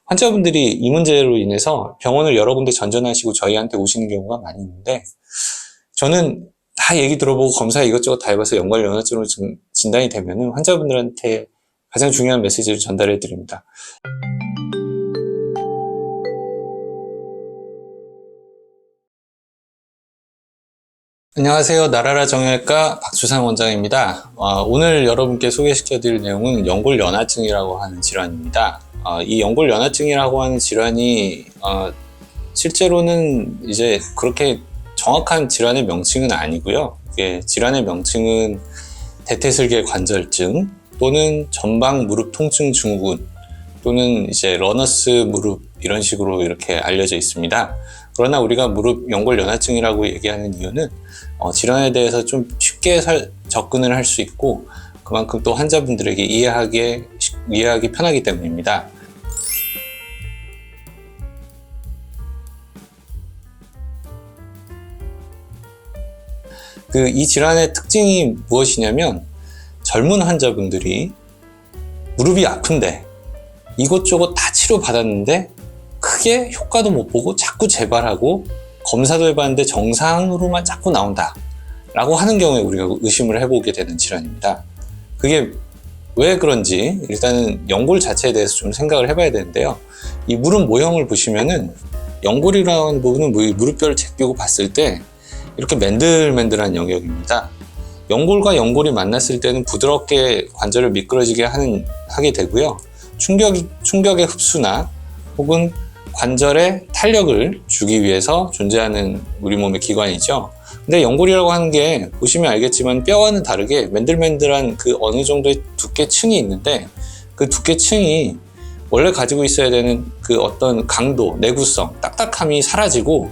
환자분들이 이 문제로 인해서 병원을 여러 군데 전전하시고 저희한테 오시는 경우가 많이 있는데, 저는 다 얘기 들어보고 검사 이것저것 다 해봐서 연골연화증으로 진단이 되면은 환자분들한테 가장 중요한 메시지를 전달해 드립니다. 안녕하세요. 나라라 정형외과 박주상 원장입니다. 오늘 여러분께 소개시켜 드릴 내용은 연골연화증이라고 하는 질환입니다. 이 연골연화증이라고 하는 질환이 실제로는 이제 그렇게 정확한 질환의 명칭은 아니고요. 이게 질환의 명칭은 대퇴슬개 관절증 또는 전방 무릎 통증 증후군 또는 이제 러너스 무릎 이런 식으로 이렇게 알려져 있습니다. 그러나 우리가 무릎 연골연화증이라고 얘기하는 이유는 질환에 대해서 좀 쉽게 접근을 할 수 있고 그만큼 또 환자분들에게 이해하기 편하기 때문입니다. 이 질환의 특징이 무엇이냐면 젊은 환자분들이 무릎이 아픈데 이것저것 다 치료받았는데 크게 효과도 못 보고 자꾸 재발하고 검사도 해봤는데 정상으로만 자꾸 나온다 라고 하는 경우에 우리가 의심을 해보게 되는 질환입니다. 그게 왜 그런지 일단은 연골 자체에 대해서 좀 생각을 해봐야 되는데요. 이 무릎 모형을 보시면은 연골이라는 부분은 무릎뼈를 제끼고 봤을 때 이렇게 맨들맨들한 영역입니다. 연골과 연골이 만났을 때는 부드럽게 관절을 미끄러지게 하게 되고요. 충격의 흡수나 혹은 관절에 탄력을 주기 위해서 존재하는 우리 몸의 기관이죠. 근데 연골이라고 하는 게 보시면 알겠지만 뼈와는 다르게 맨들맨들한 그 어느 정도의 두께층이 있는데 그 두께층이 원래 가지고 있어야 되는 그 어떤 강도, 내구성, 딱딱함이 사라지고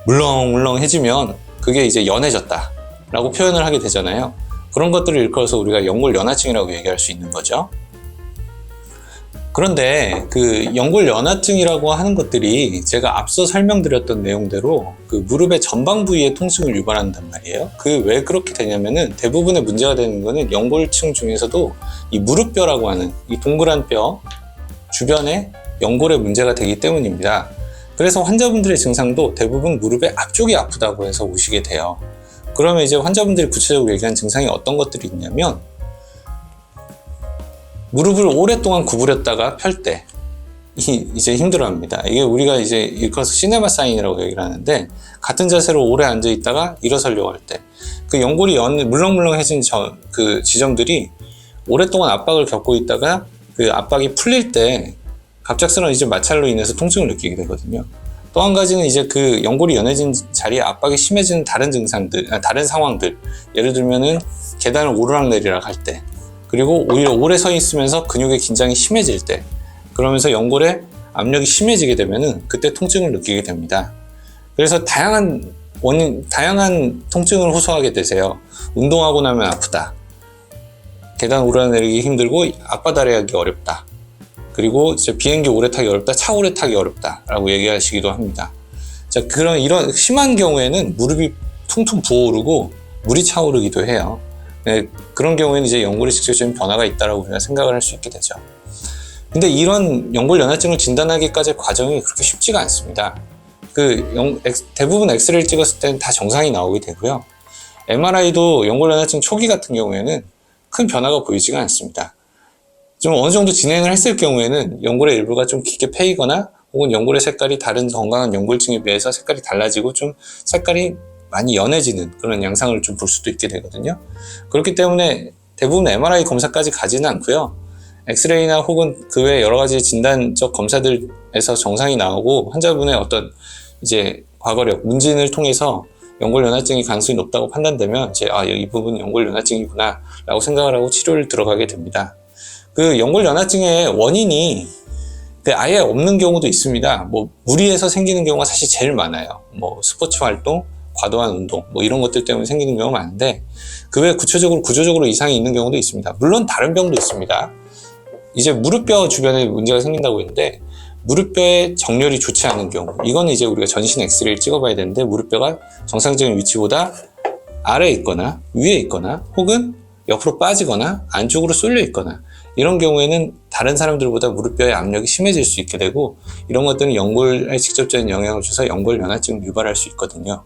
물렁물렁해지면 그게 이제 연해졌다 라고 표현을 하게 되잖아요. 그런 것들을 일컬어서 우리가 연골연화증이라고 얘기할 수 있는 거죠. 그런데 그 연골연화증이라고 하는 것들이 제가 앞서 설명드렸던 내용대로 그 무릎의 전방 부위에 통증을 유발한단 말이에요. 왜 그렇게 되냐면은 대부분의 문제가 되는 거는 연골층 중에서도 이 무릎뼈라고 하는 이 동그란 뼈 주변에 연골에 문제가 되기 때문입니다. 그래서 환자분들의 증상도 대부분 무릎의 앞쪽이 아프다고 해서 오시게 돼요. 그러면 이제 환자분들이 구체적으로 얘기한 증상이 어떤 것들이 있냐면 무릎을 오랫동안 구부렸다가 펼 때 이제 힘들어합니다. 이게 우리가 이제 일컬어서 시네마 사인이라고 얘기를 하는데 같은 자세로 오래 앉아 있다가 일어서려고 할 때 그 연골이 물렁물렁해진 그 지점들이 오랫동안 압박을 겪고 있다가 그 압박이 풀릴 때 갑작스러운 이제 마찰로 인해서 통증을 느끼게 되거든요. 또 한 가지는 이제 그 연골이 연해진 자리에 압박이 심해지는 다른 상황들. 예를 들면은 계단을 오르락내리락 할 때, 그리고 오히려 오래 서 있으면서 근육의 긴장이 심해질 때, 그러면서 연골에 압력이 심해지게 되면은 그때 통증을 느끼게 됩니다. 그래서 다양한 통증을 호소하게 되세요. 운동하고 나면 아프다. 계단 오르락내리기 힘들고 앞바다를 하기 어렵다. 그리고 이제 비행기 오래 타기 어렵다, 차 오래 타기 어렵다 라고 얘기하시기도 합니다. 자, 이런 심한 경우에는 무릎이 퉁퉁 부어오르고 물이 차오르기도 해요. 네, 그런 경우에는 이제 연골에 직접적인 변화가 있다라고 우리가 생각을 할 수 있게 되죠. 근데 이런 연골연화증을 진단하기까지의 과정이 그렇게 쉽지가 않습니다. 대부분 엑스레이를 찍었을 때는 다 정상이 나오게 되고요. MRI도 연골연화증 초기 같은 경우에는 큰 변화가 보이지가 않습니다. 좀 어느 정도 진행을 했을 경우에는 연골의 일부가 좀 깊게 패이거나 혹은 연골의 색깔이 다른 건강한 연골증에 비해서 색깔이 달라지고 좀 색깔이 많이 연해지는 그런 양상을 좀 볼 수도 있게 되거든요. 그렇기 때문에 대부분 MRI 검사까지 가지는 않고요. 엑스레이나 혹은 그 외 여러 가지 진단적 검사들에서 정상이 나오고 환자분의 어떤 이제 과거력, 문진을 통해서 연골연화증이 가능성이 높다고 판단되면 이제 이 부분은 연골연화증이구나 라고 생각을 하고 치료를 들어가게 됩니다. 그 연골연화증의 원인이 아예 없는 경우도 있습니다. 무리해서 생기는 경우가 사실 제일 많아요. 스포츠 활동, 과도한 운동, 이런 것들 때문에 생기는 경우가 많은데 그 외에 구조적으로 이상이 있는 경우도 있습니다. 물론 다른 병도 있습니다. 이제 무릎뼈 주변에 문제가 생긴다고 했는데 무릎뼈의 정렬이 좋지 않은 경우, 이거는 이제 우리가 전신 엑스레이를 찍어봐야 되는데 무릎뼈가 정상적인 위치보다 아래에 있거나 위에 있거나 혹은 옆으로 빠지거나 안쪽으로 쏠려 있거나 이런 경우에는 다른 사람들보다 무릎뼈의 압력이 심해질 수 있게 되고, 이런 것들은 연골에 직접적인 영향을 줘서 연골연화증을 유발할 수 있거든요.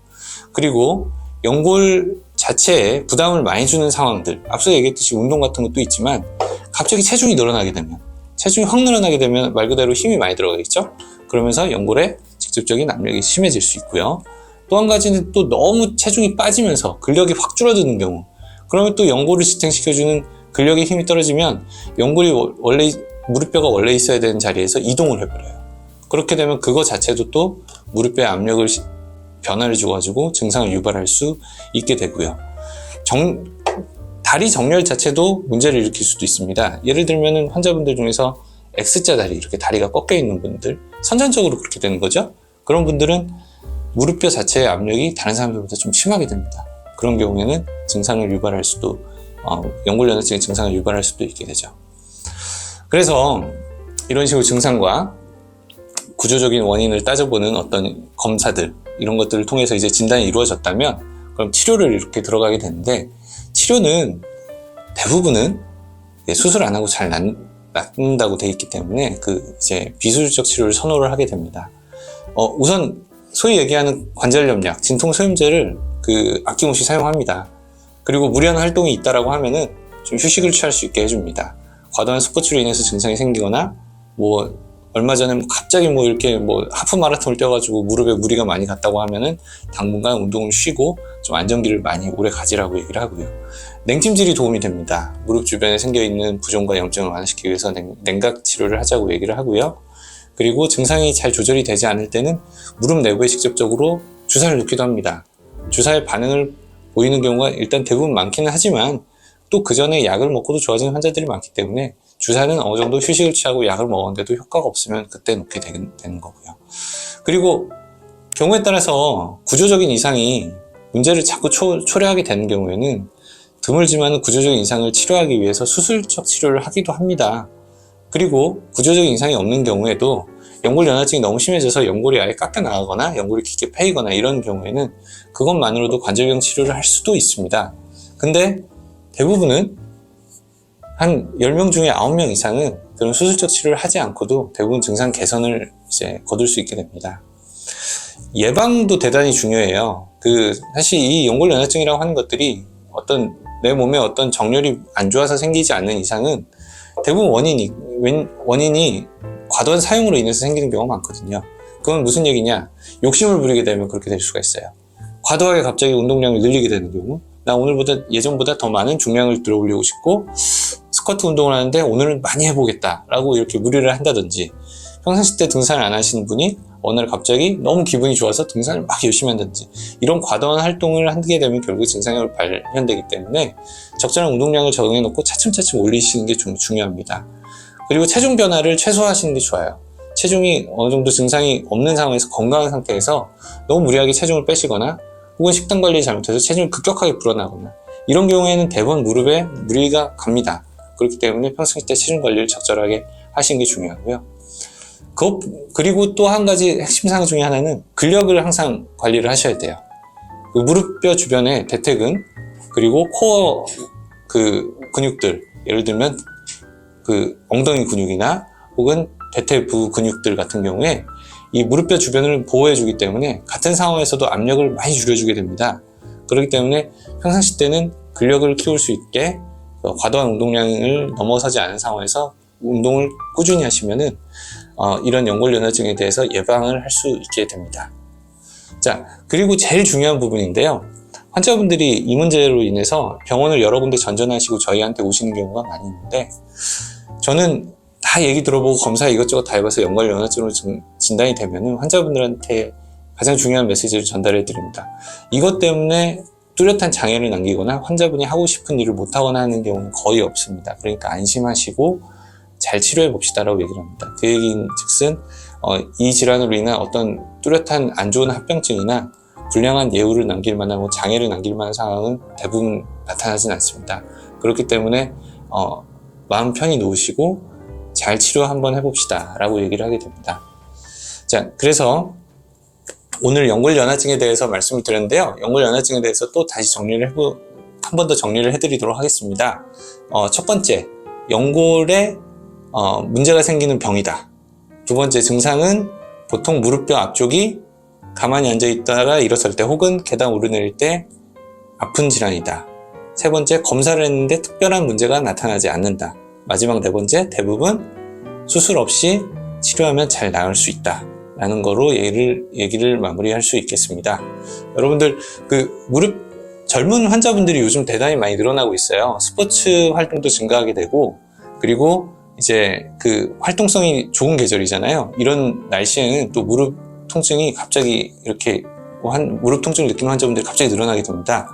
그리고 연골 자체에 부담을 많이 주는 상황들, 앞서 얘기했듯이 운동 같은 것도 있지만 갑자기 체중이 늘어나게 되면, 체중이 확 늘어나게 되면 말 그대로 힘이 많이 들어가겠죠. 그러면서 연골에 직접적인 압력이 심해질 수 있고요. 또 한 가지는 또 너무 체중이 빠지면서 근력이 확 줄어드는 경우, 그러면 또 연골을 지탱시켜주는 근력의 힘이 떨어지면 연골이 원래, 무릎뼈가 원래 있어야 되는 자리에서 이동을 해버려요. 그렇게 되면 그거 자체도 또 무릎뼈의 압력을 변화를 줘가지고 증상을 유발할 수 있게 되고요. 다리 정렬 자체도 문제를 일으킬 수도 있습니다. 예를 들면 환자분들 중에서 X자 다리, 이렇게 다리가 꺾여 있는 분들, 선천적으로 그렇게 되는 거죠. 그런 분들은 무릎뼈 자체의 압력이 다른 사람들보다 좀 심하게 됩니다. 그런 경우에는 증상을 유발할 수도, 연골연화증의 증상을 유발할 수도 있게 되죠. 그래서 이런 식으로 증상과 구조적인 원인을 따져보는 어떤 검사들, 이런 것들을 통해서 이제 진단이 이루어졌다면 그럼 치료를 이렇게 들어가게 되는데, 치료는 대부분은 수술 안 하고 잘 낫는다고 돼 있기 때문에 이제 비수술적 치료를 선호를 하게 됩니다. 우선 소위 얘기하는 관절염약, 진통소염제를 아낌없이 사용합니다. 그리고 무리한 활동이 있다라고 하면은 좀 휴식을 취할 수 있게 해줍니다. 과도한 스포츠로 인해서 증상이 생기거나, 얼마 전에 갑자기 이렇게 하프 마라톤을 뛰어가지고 무릎에 무리가 많이 갔다고 하면은 당분간 운동을 쉬고 좀 안정기를 많이 오래 가지라고 얘기를 하고요. 냉찜질이 도움이 됩니다. 무릎 주변에 생겨있는 부종과 염증을 완화시키기 위해서 냉각 치료를 하자고 얘기를 하고요. 그리고 증상이 잘 조절이 되지 않을 때는 무릎 내부에 직접적으로 주사를 놓기도 합니다. 주사의 반응을 보이는 경우가 일단 대부분 많기는 하지만 또 그 전에 약을 먹고도 좋아지는 환자들이 많기 때문에 주사는 어느 정도 휴식을 취하고 약을 먹었는데도 효과가 없으면 그때 놓게 되는 거고요. 그리고 경우에 따라서 구조적인 이상이 문제를 자꾸 초래하게 되는 경우에는 드물지만 구조적인 이상을 치료하기 위해서 수술적 치료를 하기도 합니다. 그리고 구조적인 이상이 없는 경우에도 연골연화증이 너무 심해져서 연골이 아예 깎여 나가거나 연골이 깊게 패이거나 이런 경우에는 그것만으로도 관절경 치료를 할 수도 있습니다. 근데 대부분은 한 10명 중에 9명 이상은 그런 수술적 치료를 하지 않고도 대부분 증상 개선을 이제 거둘 수 있게 됩니다. 예방도 대단히 중요해요. 사실 이 연골연화증이라고 하는 것들이 내 몸에 어떤 정렬이 안 좋아서 생기지 않는 이상은 대부분 원인이 과도한 사용으로 인해서 생기는 경우가 많거든요. 그건 무슨 얘기냐? 욕심을 부리게 되면 그렇게 될 수가 있어요. 과도하게 갑자기 운동량을 늘리게 되는 경우, 나 예전보다 더 많은 중량을 들어올리고 싶고 스쿼트 운동을 하는데 오늘은 많이 해보겠다 라고 이렇게 무리를 한다든지, 평상시 때 등산을 안 하시는 분이 어느 날 갑자기 너무 기분이 좋아서 등산을 막 열심히 한다든지, 이런 과도한 활동을 하게 되면 결국 증상이 발현되기 때문에 적절한 운동량을 정해 놓고 차츰차츰 올리시는 게 좀 중요합니다. 그리고 체중 변화를 최소화하시는 게 좋아요. 체중이 어느 정도 증상이 없는 상황에서, 건강한 상태에서 너무 무리하게 체중을 빼시거나 혹은 식단 관리 잘못해서 체중이 급격하게 불어나거나, 이런 경우에는 대부분 무릎에 무리가 갑니다. 그렇기 때문에 평상시 때 체중 관리를 적절하게 하시는 게 중요하고요. 그리고 또 한 가지 핵심 사항 중에 하나는 근력을 항상 관리를 하셔야 돼요. 무릎뼈 주변에 대퇴근, 그리고 코어 근육들, 예를 들면 엉덩이 근육이나 혹은 대퇴부 근육들 같은 경우에 이 무릎뼈 주변을 보호해 주기 때문에 같은 상황에서도 압력을 많이 줄여주게 됩니다. 그렇기 때문에 평상시 때는 근력을 키울 수 있게 과도한 운동량을 넘어서지 않은 상황에서 운동을 꾸준히 하시면은 이런 연골연화증에 대해서 예방을 할 수 있게 됩니다. 자, 그리고 제일 중요한 부분인데요. 환자분들이 이 문제로 인해서 병원을 여러 군데 전전하시고 저희한테 오시는 경우가 많이 있는데, 저는 다 얘기 들어보고 검사 이것저것 다 해봐서 연골연화증으로 진단이 되면은 환자분들한테 가장 중요한 메시지를 전달해 드립니다. 이것 때문에 뚜렷한 장애를 남기거나 환자분이 하고 싶은 일을 못하거나 하는 경우는 거의 없습니다. 그러니까 안심하시고 잘 치료해 봅시다라고 얘기를 합니다. 그 얘기인 즉슨 이 질환으로 인한 어떤 뚜렷한 안 좋은 합병증이나 불량한 예후를 남길 만한 장애를 남길 만한 상황은 대부분 나타나진 않습니다. 그렇기 때문에 마음 편히 놓으시고 잘 치료 한번 해봅시다 라고 얘기를 하게 됩니다. 자, 그래서 오늘 연골연화증에 대해서 말씀을 드렸는데요. 연골연화증에 대해서 또 다시 한 번 더 정리를 해드리도록 하겠습니다. 첫 번째, 연골에 문제가 생기는 병이다. 두 번째 증상은 보통 무릎뼈 앞쪽이 가만히 앉아 있다가 일어설 때 혹은 계단 오르내릴 때 아픈 질환이다. 세 번째, 검사를 했는데 특별한 문제가 나타나지 않는다. 마지막 네 번째, 대부분 수술 없이 치료하면 잘 나을 수 있다. 라는 거로 얘기를 마무리할 수 있겠습니다. 여러분들, 젊은 환자분들이 요즘 대단히 많이 늘어나고 있어요. 스포츠 활동도 증가하게 되고, 그리고 이제 활동성이 좋은 계절이잖아요. 이런 날씨에는 또 무릎 통증이 갑자기 이렇게 무릎 통증을 느끼는 환자분들이 갑자기 늘어나게 됩니다.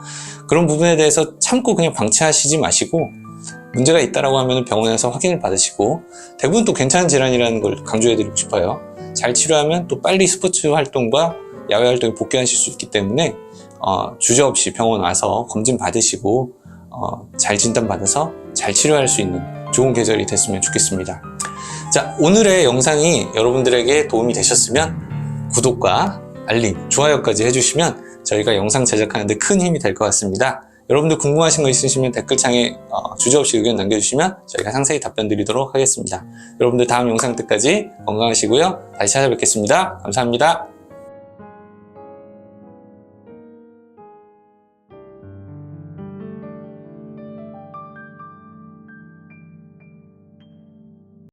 그런 부분에 대해서 참고 그냥 방치하시지 마시고 문제가 있다라고 하면 병원에서 확인을 받으시고, 대부분 또 괜찮은 질환이라는 걸 강조해드리고 싶어요. 잘 치료하면 또 빨리 스포츠 활동과 야외 활동에 복귀하실 수 있기 때문에 주저없이 병원 와서 검진 받으시고 잘 진단받아서 잘 치료할 수 있는 좋은 계절이 됐으면 좋겠습니다. 자, 오늘의 영상이 여러분들에게 도움이 되셨으면 구독과 알림, 좋아요까지 해주시면 저희가 영상 제작하는 데 큰 힘이 될 것 같습니다. 여러분들 궁금하신 거 있으시면 댓글창에 주저없이 의견 남겨주시면 저희가 상세히 답변 드리도록 하겠습니다. 여러분들 다음 영상 때까지 건강하시고요. 다시 찾아뵙겠습니다. 감사합니다.